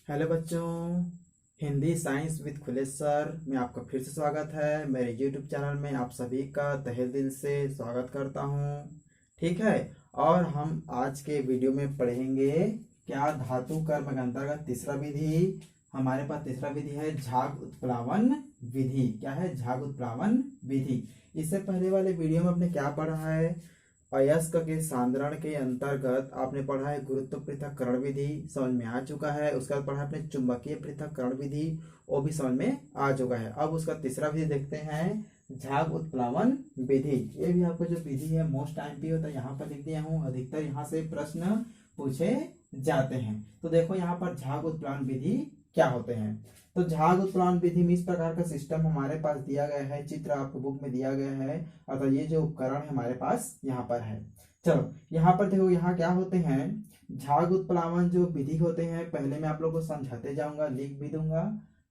Hello बच्चों, Hindi science with खुलेश sir में आपका फिर से स्वागत है। मेरे यूट्यूब चैनल में आप सभी का तहे दिल से स्वागत करता हूँ। ठीक है। और हम आज के वीडियो में पढ़ेंगे क्या धातु कर्म के अंतर्गत तीसरा विधि। हमारे पास तीसरा विधि है झाग उत्प्लावन विधि। क्या है? झाग उत्प्लावन विधि। इससे पहले वाले वीडियो में आपने क्या पढ़ा है? अयस्क के सांद्रण के अंतर्गत आपने पढ़ा है गुरुत्व पृथक्करण विधि, समझ में आ चुका है। उसके बाद पढ़ा आपने चुंबकीय पृथक्करण विधि, वो भी समझ में आ चुका है। अब उसका तीसरा विधि देखते हैं, झाग उत्प्लावन विधि। ये भी आपको जो विधि है मोस्ट आईएमपी होता है, यहाँ पर लिख दिया हूँ। अधिकतर यहाँ से प्रश्न पूछे जाते हैं। तो देखो यहाँ पर झाग उत्प्लावन विधि क्या होते हैं। तो झाग उत्प्लावन विधि में इस प्रकार का सिस्टम हमारे पास दिया गया है, चित्र आपको बुक में दिया गया है। अतः ये जो उपकरण है हमारे पास यहाँ पर है। चलो यहाँ पर देखो, यहाँ क्या होते हैं, झाग उत्प्लावन जो विधि होते हैं, पहले मैं आप लोग को समझाते जाऊंगा, लिख भी दूंगा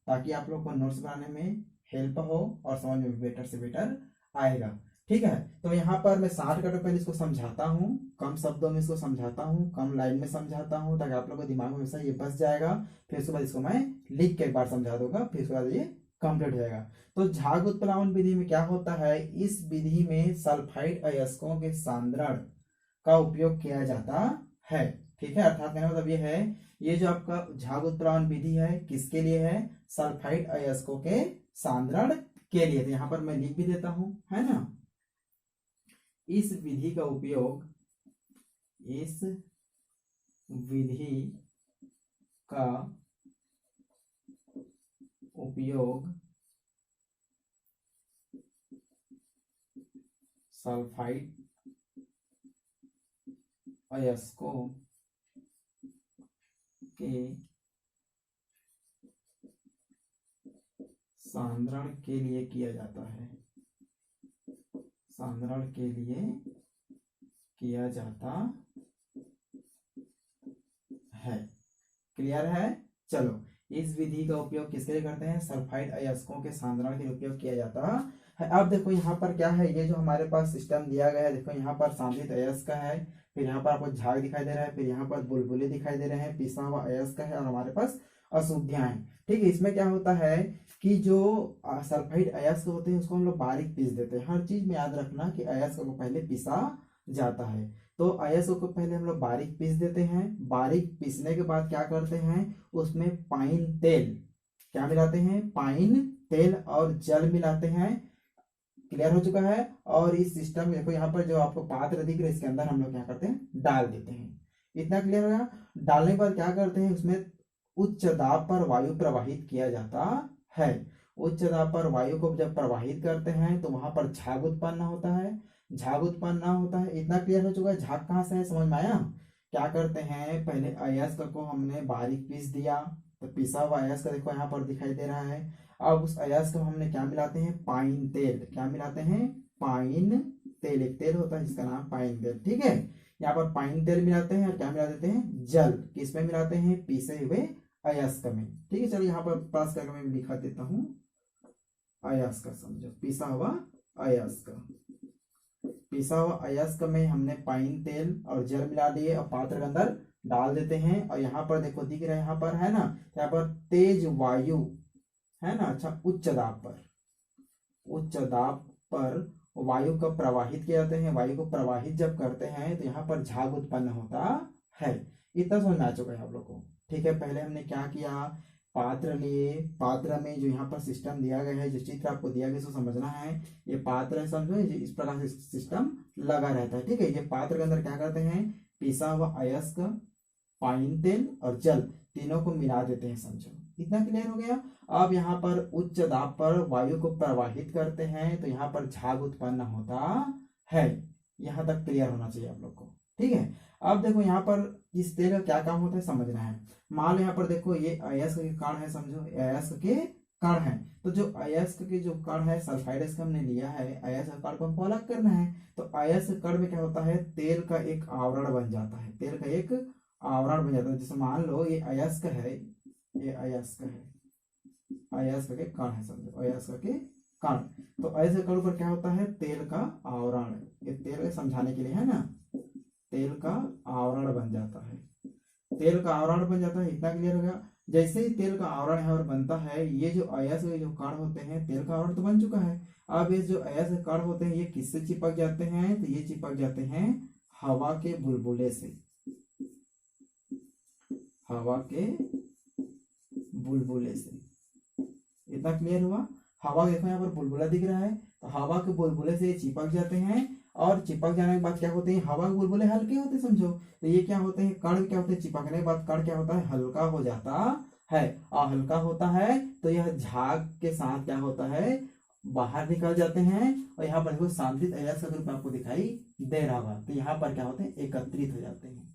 ताकि आप लोग को नोट्स बनाने में हेल्प हो और समझ में बेटर से बेटर आएगा। ठीक है। तो यहाँ पर मैं 60 कट पहले इसको समझाता हूँ, कम शब्दों में इसको समझाता हूँ, कम लाइन में समझाता हूँ, ताकि आप लोग को दिमाग में हमेशा ये बस जाएगा। फिर उसके बाद इसको मैं लिख के एक बार समझा दूंगा, फिर उसके बाद ये कंप्लीट हो जाएगा। तो झाग उत्प्लावन विधि में क्या होता है, इस विधि में सल्फाइड अयस्कों के सांद्रण का उपयोग किया जाता है। ठीक है। अर्थात कहने मतलब ये है, ये जो आपका झाग उत्प्लावन विधि है किसके लिए है? सल्फाइड अयस्कों के सांद्रण के लिए। तो यहाँ पर मैं लिख भी देता हूं, है ना। इस विधि का उपयोग, इस विधि का उपयोग सल्फाइड अयस्कों के सांद्रण के लिए किया जाता है, सांद्रण के लिए किया जाता है। क्लियर है? चलो, इस विधि का उपयोग किसके लिए करते हैं? सल्फाइड अयस्कों के सांद्रण के लिए उपयोग किया जाता है। अब देखो यहाँ पर क्या है, ये जो हमारे पास सिस्टम दिया गया है, देखो यहाँ पर सांद्रित अयस्क है, फिर यहाँ पर आपको झाग दिखाई दे रहा है, फिर यहाँ पर बुलबुले दिखाई दे रहे हैं, पिसा हुआ अयस्क है, और हमारे पास अशुद्धियां हैं। ठीक है। इसमें क्या होता है कि जो सल्फाइड अयस्क होते हैं उसको हम लोग बारीक पीस देते हैं। हर चीज में याद रखना कि अयस्क को पहले पिसा जाता है। तो अयस्क को पहले हम लोग बारीक पीस देते हैं। बारीक पीसने के बाद क्या करते हैं, उसमें पाइन तेल, क्या मिलाते हैं? पाइन तेल और जल मिलाते हैं। क्लियर हो चुका है। और इस सिस्टम में देखो यहाँ पर जो आपको पात्र दिख रहा है, इसके अंदर हम लोग क्या करते हैं, डाल देते हैं। इतना क्लियर हो गया। डालने के बाद क्या करते हैं, उसमें उच्च दाब पर वायु प्रवाहित किया जाता है। उच्च दाब पर वायु को जब प्रवाहित करते हैं तो वहां पर झाग उत्पन्न होता है। झाग उत्पन्न होता है। इतना क्लियर हो चुका है। झाग कहाँ से है, समझ में आया? क्या करते हैं, पहले अयस्क को हमने बारीक पीस दिया, तो पिसा हुआ अयस्क देखो यहाँ पर दिखाई दे रहा है। अब उस अयस्क को हमने क्या मिलाते हैं? पाइन तेल। क्या मिलाते हैं? पाइन तेल। एक तेल होता है जिसका नाम पाइन तेल। ठीक है। यहाँ पर पाइन तेल मिलाते हैं, और क्या मिला देते हैं? जल। किसमें मिलाते हैं? पीसे हुए अयस्क में। ठीक है। चलो यहाँ पर पास करके मैं लिखा देता हूँ, अयस्क समझो, पिसा हुआ अयस्क। पिसा हुआ अयस्क में हमने पाइन तेल और जल मिला दिए और पात्र के अंदर डाल देते हैं। और यहाँ पर देखो दिख रहा है, यहाँ पर है ना, यहाँ पर तेज वायु है ना। अच्छा, उच्च दाब पर, उच्च दाब पर वायु को प्रवाहित किया जाते हैं। वायु को प्रवाहित जब करते हैं तो यहाँ पर झाग उत्पन्न होता है। इतना समझ में आ चुका है आप लोग को। ठीक है। पहले हमने क्या किया, पात्र लिए, पात्र में जो यहाँ पर सिस्टम दिया गया है, जो चित्र आपको दिया गया इसको समझना है। ये पात्र है, समझो, इस प्रकार से सिस्टम लगा रहता है। ठीक है। ये पात्र के अंदर क्या करते हैं, पिसा हुआ अयस्क, पाइन तेल और जल तीनों को मिला देते हैं, समझो। इतना क्लियर हो गया। अब यहाँ पर उच्च दाब पर वायु को प्रवाहित करते हैं तो यहाँ पर झाग उत्पन्न होता है। यहाँ तक क्लियर होना चाहिए आप लोग को। ठीक है। अब देखो यहाँ पर इस तेल का क्या काम होता है समझना है। मान लो यहाँ पर देखो ये अयस्क के कण है, समझो, अयस्क के कण है। तो जो अयस्क के जो कण है, सल्फाइड अयस्क हमने लिया है, अयस्क कण को हमको अलग करना है। तो अयस्क कण में क्या होता है, तेल का एक आवरण बन जाता है। तेल का एक आवरण बन जाता है। जैसे मान लो ये अयस्क है, ये अयस्क है, अयस्क के कण है, समझो, अयस्क के कण। तो अयस्क कण पर क्या होता है, तेल का आवरण। ये तेल समझाने के लिए है ना, तेल का आवरण बन जाता है। तेल का आवरण बन जाता है। इतना क्लियर हो गया। जैसे ही तेल का आवरण है और बनता है, ये जो अयस्क जो कण होते हैं, तेल का आवरण तो बन चुका है। अब ये जो अयस्क कण होते हैं ये किससे चिपक जाते हैं, तो ये चिपक जाते हैं हवा के बुलबुले से। हवा के बुलबुले से, इतना क्लियर हुआ। हवा देखो यहाँ पर बुलबुला दिख रहा है, तो हवा के बुलबुले से ये चिपक जाते हैं, और चिपक जाने के बाद क्या होते हैं, हवा के बुलबुले हल्के होते हैं समझो, तो ये क्या होते हैं, कण क्या होते हैं, चिपकने के बाद कण क्या होता है, हल्का हो जाता है। और हल्का होता है तो यह झाग के साथ क्या होता है, बाहर निकल जाते हैं। और यहाँ पर देखो सांद्रित अयस्क का ग्रुप आपको दिखाई दे रहा होगा, तो यहाँ पर क्या होते हैं, एकत्रित हो जाते हैं।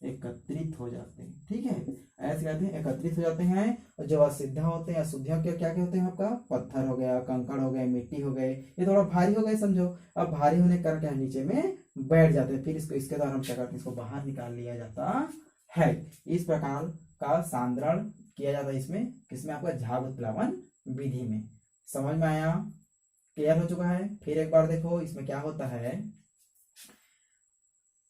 एकत्रित हो जाते हैं, ठीक है, ऐसे कहते हैं एकत्रित हो जाते हैं। और जो अशुद्धियां होते हैं, अशुद्धियों के क्या क्या होते हैं आपका, पत्थर हो गया, कंकड़ हो गए, मिट्टी हो गए, ये थोड़ा भारी हो गए समझो। अब भारी होने कर क्या नीचे में बैठ जाते हैं, फिर इसको इसके द्वारा हम क्या करते हैं, इसको बाहर निकाल लिया जाता है। इस प्रकार का सांद्रण किया जाता है इसमें, किसमें आपका झाग उत्प्लावन विधि में। समझ में आया, क्लियर हो चुका है। फिर एक बार देखो इसमें क्या होता है,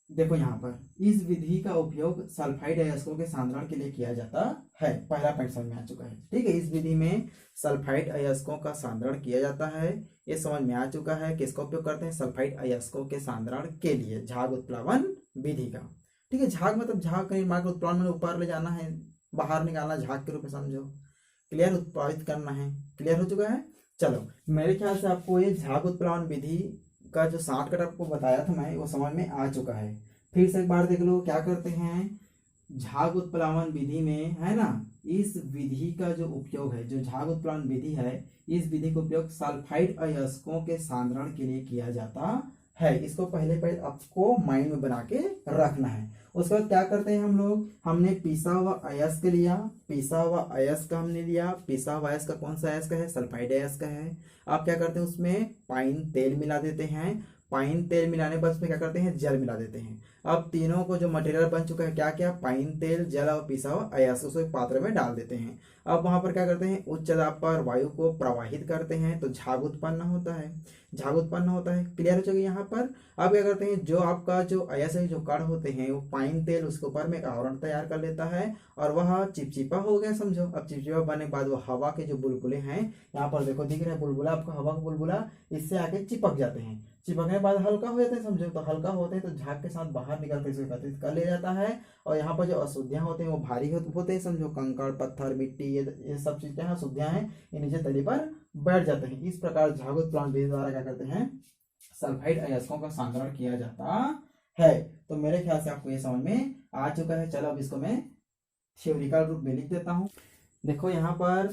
देखो यहाँ पर इस विधि का उपयोग सल्फाइड अयस्कों के सांद्रण के लिए किया जाता है। पहला पॉइंट समझ में आ चुका है, ठीक है। इस विधि में सल्फाइड अयस्कों का सांद्रण किया जाता है, ये समझ में आ चुका है। किसका उपयोग करते हैं, सल्फाइड अयस्कों के सांद्रण के लिए, झाग उत्प्लावन विधि का, ठीक है। झाग मतलब झाग का निर्माण, उत्प्लावन में ऊपर ले जाना है, बाहर निकालना, झाग के रूप में समझो, क्लियर, उत्पादित करना है। क्लियर हो चुका है। चलो मेरे ख्याल से आपको ये झाग उत्प्लावन विधि का जो शॉर्टकट आपको बताया था मैं, वो समझ में आ चुका है। फिर से एक बार देख लो क्या करते हैं, झाग उत्प्लावन विधि में है ना, इस विधि का जो उपयोग है, जो झाग उत्प्लावन विधि है, इस विधि का उपयोग सल्फाइड अयस्कों के सांद्रण के लिए किया जाता है। इसको पहले आपको माइंड में बना के रखना है। उसके बाद क्या करते हैं हम लोग, हमने पिसा हुआ अयस्क लिया, पिसा हुआ अयस्क हमने लिया, पिसा हुआ अयस्क का कौन सा अयस्क है, सल्फाइड अयस्क है। आप क्या करते हैं, उसमें पाइन तेल मिला देते हैं, पाइन तेल मिलाने बाद उसमें क्या करते हैं, जल मिला देते हैं। अब तीनों को जो मटेरियल बन चुका है, क्या क्या, पाइन तेल, जल और पिसा हुआ अयस्क, उसको एक पात्र में डाल देते हैं। अब वहां पर क्या करते हैं, उच्च दाब पर वायु को प्रवाहित करते हैं, तो झाग उत्पन्न होता है, झाग उत्पन्न होता है। क्लियर हो चुका है यहाँ पर। अब क्या करते हैं, जो आपका जो अयस्क जो कण होते हैं, वो पाइन तेल उसके ऊपर में एक आवरण तैयार कर लेता है, और वह चिपचिपा हो गया समझो। अब चिपचिपा बनने के बाद वो हवा के जो बुलबुले हैं, यहाँ पर देखो दिख रहा है बुलबुला, आपको हवा का बुलबुला, इससे आके चिपक जाते हैं। चिपकने के बाद हल्का हो जाते हैं समझो, तो हल्का होते हैं तो झाग के साथ बाहर निकल कर इसको एकत्रित कर लिया जाता है। और यहाँ पर जो अशुद्धियां होते हैं वो भारी होते हैं समझो, कंकड़, पत्थर, मिट्टी, ये सब चीज क्या है, अशुद्धियां हैं, ये नीचे तली पर बैठ जाते हैं। इस प्रकार झाग उत्प्लावन विधि द्वारा क्या करते हैं, सल्फाइड अयस्कों का सांद्रण किया जाता है। तो मेरे ख्याल से आपको ये समझ में आ चुका है। चलो अब इसको मैं थ्योरिकल रूप में लिख देता हूँ। देखो यहाँ पर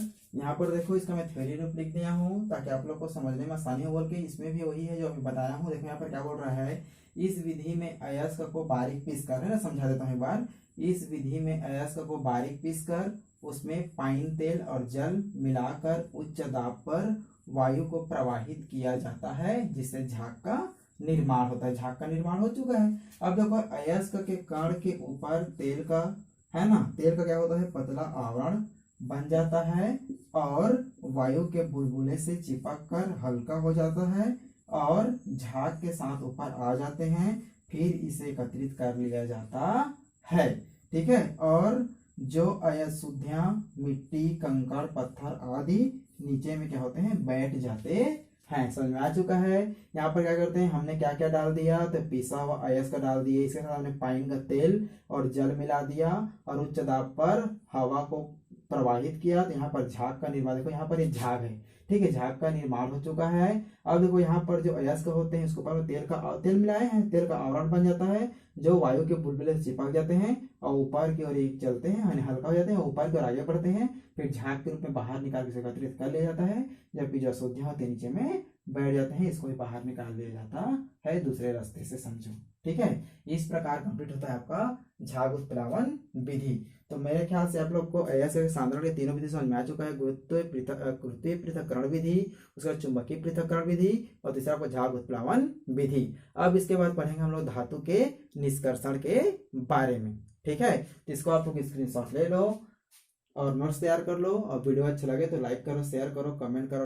देखो इसका मैं थ्योरी रूप लिख दिया हूँ, ताकि आप लोग को समझने में आसानी हो। बोल के इसमें भी वही है जो अभी बताया हूँ। देखो यहाँ पर क्या बोल रहा है, इस विधि में अयस्क को बारीक पीस कर, है ना, समझा देता हूँ एक बार। इस विधि में अयस्क को बारीक पीस कर उसमें पाइन तेल और जल मिलाकर उच्च दाब पर वायु को प्रवाहित किया जाता है, जिससे झाग का निर्माण होता है। झाग का निर्माण हो चुका है। अब देखो अयस्क के कण के ऊपर तेल का, है ना, तेल का क्या होता है, पतला आवरण बन जाता है, और वायु के बुलबुले से चिपक कर हल्का हो जाता है, और झाग के साथ ऊपर आ जाते हैं। फिर इसे एकत्रित कर लिया जाता है, ठीक है। और जो अशुद्धियां, मिट्टी, कंकड़, पत्थर आदि नीचे में क्या होते हैं, बैठ जाते हैं। समझ में आ चुका है। यहाँ पर क्या करते हैं, हमने क्या क्या डाल दिया, तो पिसा हुआ अयस्क डाल दिए, इसके साथ हमने पाइन का तेल और जल मिला दिया, और उच्च दाब पर हवा को प्रवाहित किया, तो यहाँ पर झाग का निर्माण, देखो यहाँ पर एक झाग है, ठीक है, झाग का निर्माण हो चुका है। अब देखो यहाँ पर जो अयस्क होते हैं उसके ऊपर में तेल मिलाए हैं, तेल का आवरण बन जाता है, जो वायु के बुलबुले से चिपक जाते हैं और ऊपर की ओर चलते हैं, यानी हल्का हो जाते हैं, ऊपर की ओर आगे बढ़ते हैं, फिर झाग के रूप में बाहर निकाल के एकत्रित कर लिया जाता है। जबकि जो अशुद्धियां होती है नीचे में बैठ जाते हैं, इसको भी बाहर निकाल लिया जाता है दूसरे रास्ते से, समझो, ठीक है। इस प्रकार कंप्लीट होता है आपका झाग उत्प्लावन विधि। तो मेरे ख्याल से आप लोग को अयस्क सांद्रण के तीनों विधि समझ में आ चुका है। गुरुत्वीय पृथक्करण विधि, उसका चुंबकीय पृथक्करण विधि, और तीसरा आपको झाग उत्प्लावन विधि। अब इसके बाद पढ़ेंगे हम लोग धातु के निष्कर्षण के बारे में, ठीक है। तो इसको आप लोग स्क्रीनशॉट ले लो और नोट्स तैयार कर लो, और वीडियो अच्छा लगे तो लाइक करो, शेयर करो, कमेंट करो।